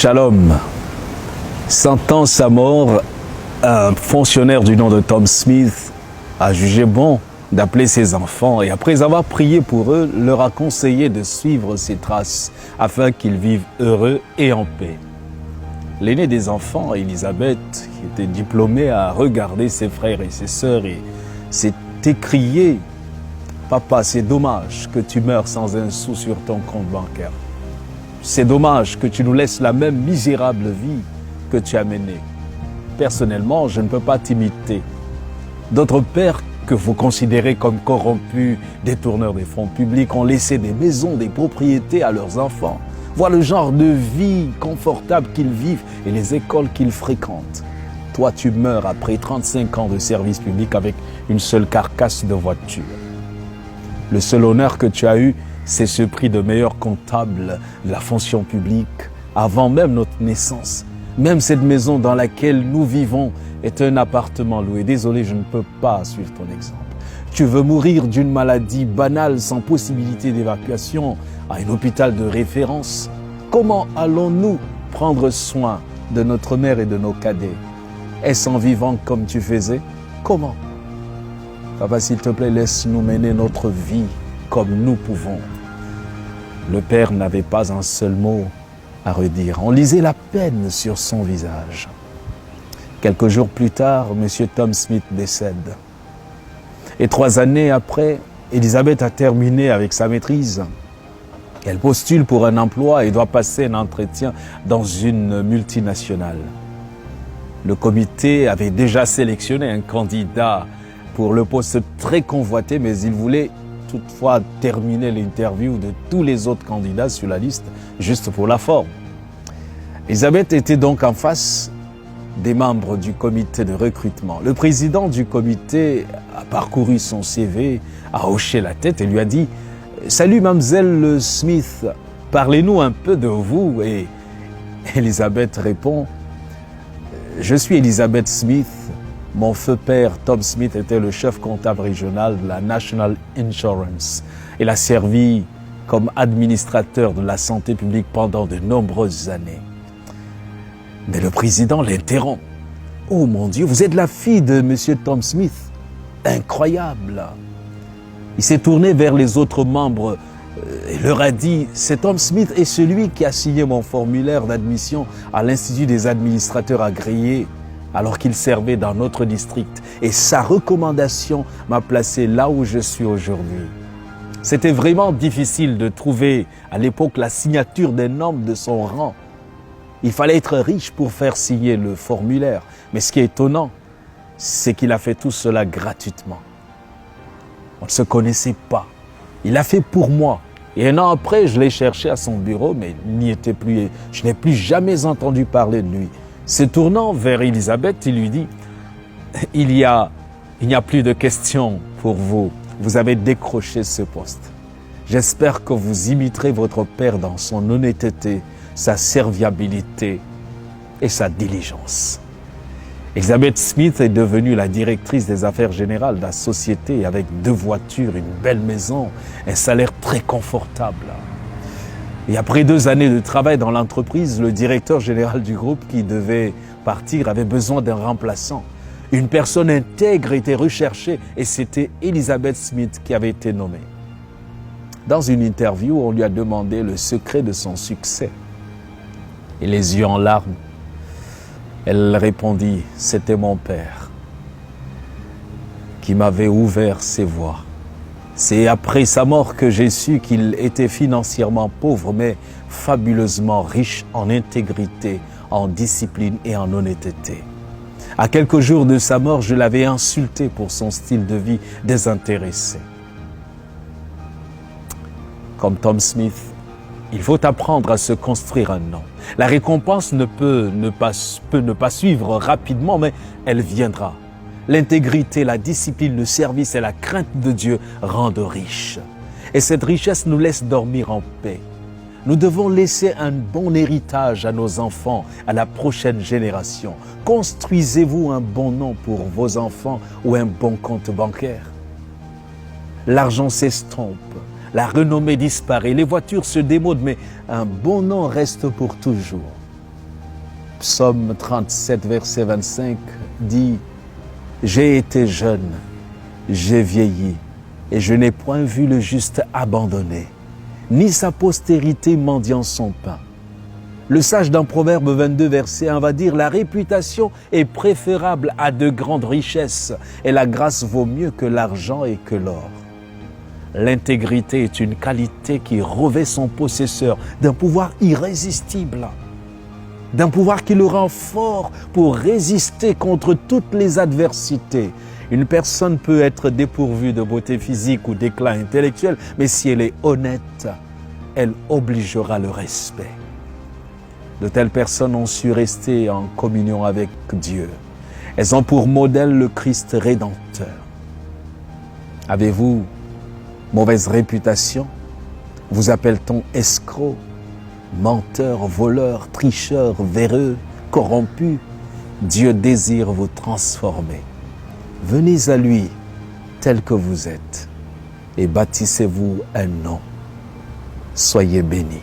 Shalom. Sentant sa mort, un fonctionnaire du nom de Tom Smith a jugé bon d'appeler ses enfants et après avoir prié pour eux, leur a conseillé de suivre ses traces afin qu'ils vivent heureux et en paix. L'aîné des enfants, Elisabeth, qui était diplômée, a regardé ses frères et ses sœurs et s'est écrié « Papa, c'est dommage que tu meurs sans un sou sur ton compte bancaire. C'est dommage que tu nous laisses la même misérable vie que tu as menée. Personnellement, je ne peux pas t'imiter. D'autres pères que vous considérez comme corrompus, détourneurs des fonds publics, ont laissé des maisons, des propriétés à leurs enfants. Vois le genre de vie confortable qu'ils vivent et les écoles qu'ils fréquentent. Toi, tu meurs après 35 ans de service public avec une seule carcasse de voiture. Le seul honneur que tu as eu, c'est ce prix de meilleur comptable de la fonction publique avant même notre naissance. Même cette maison dans laquelle nous vivons est un appartement loué. Désolé, je ne peux pas suivre ton exemple. Tu veux mourir d'une maladie banale sans possibilité d'évacuation à un hôpital de référence. Comment allons-nous prendre soin de notre mère et de nos cadets? Est-ce en vivant comme tu faisais? Comment? Papa, s'il te plaît, laisse-nous mener notre vie comme nous pouvons. Le père n'avait pas un seul mot à redire. On lisait la peine sur son visage. Quelques jours plus tard, M. Tom Smith décède. Et 3 années après, Elisabeth a terminé avec sa maîtrise. Elle postule pour un emploi et doit passer un entretien dans une multinationale. Le comité avait déjà sélectionné un candidat pour le poste très convoité, mais il voulait toutefois terminer l'interview de tous les autres candidats sur la liste, juste pour la forme. Elisabeth était donc en face des membres du comité de recrutement. Le président du comité a parcouru son CV, a hoché la tête et lui a dit « Salut mademoiselle Smith, parlez-nous un peu de vous » et Elisabeth répond « Je suis Elisabeth Smith. Mon feu père, Tom Smith, était le chef comptable régional de la National Insurance. Il a servi comme administrateur de la santé publique pendant de nombreuses années. » Mais le président l'interrompt. « Oh mon Dieu, vous êtes la fille de M. Tom Smith. Incroyable !» Il s'est tourné vers les autres membres et leur a dit « C'est Tom Smith est celui qui a signé mon formulaire d'admission à l'Institut des administrateurs agréés alors qu'il servait dans notre district. Et sa recommandation m'a placé là où je suis aujourd'hui. » C'était vraiment difficile de trouver à l'époque la signature d'un homme de son rang. Il fallait être riche pour faire signer le formulaire. Mais ce qui est étonnant, c'est qu'il a fait tout cela gratuitement. On ne se connaissait pas. Il l'a fait pour moi. Et 1 an après, je l'ai cherché à son bureau, mais il n'y était plus. Je n'ai plus jamais entendu parler de lui. Se tournant vers Elisabeth, il lui dit « Il n'y a plus de questions pour vous. Vous avez décroché ce poste. J'espère que vous imiterez votre père dans son honnêteté, sa serviabilité et sa diligence. » Elisabeth Smith est devenue la directrice des affaires générales de la société avec 2 voitures, une belle maison, un salaire très confortable. Et après 2 années de travail dans l'entreprise, le directeur général du groupe qui devait partir avait besoin d'un remplaçant. Une personne intègre était recherchée et c'était Elisabeth Smith qui avait été nommée. Dans une interview, on lui a demandé le secret de son succès. Et les yeux en larmes, elle répondit « C'était mon père qui m'avait ouvert ses voies. C'est après sa mort que j'ai su qu'il était financièrement pauvre, mais fabuleusement riche en intégrité, en discipline et en honnêteté. À quelques jours de sa mort, je l'avais insulté pour son style de vie désintéressé. » Comme Tom Smith, il faut apprendre à se construire un nom. La récompense peut ne pas suivre rapidement, mais elle viendra. L'intégrité, la discipline, le service et la crainte de Dieu rendent riches. Et cette richesse nous laisse dormir en paix. Nous devons laisser un bon héritage à nos enfants, à la prochaine génération. Construisez-vous un bon nom pour vos enfants ou un bon compte bancaire. L'argent s'estompe. La renommée disparaît, les voitures se démodent, mais un bon nom reste pour toujours. Psaume 37, verset 25 dit « J'ai été jeune, j'ai vieilli, et je n'ai point vu le juste abandonné, ni sa postérité mendiant son pain. » Le sage dans Proverbe 22, verset 1 va dire « La réputation est préférable à de grandes richesses, et la grâce vaut mieux que l'argent et que l'or. » L'intégrité est une qualité qui revêt son possesseur d'un pouvoir irrésistible, d'un pouvoir qui le rend fort pour résister contre toutes les adversités. Une personne peut être dépourvue de beauté physique ou d'éclat intellectuel, mais si elle est honnête, elle obligera le respect. De telles personnes ont su rester en communion avec Dieu. Elles ont pour modèle le Christ rédempteur. Avez-vous mauvaise réputation? Vous appelle-t-on escroc, menteur, voleur, tricheur, véreux, corrompu? Dieu désire vous transformer. Venez à lui tel que vous êtes et bâtissez-vous un nom. Soyez bénis.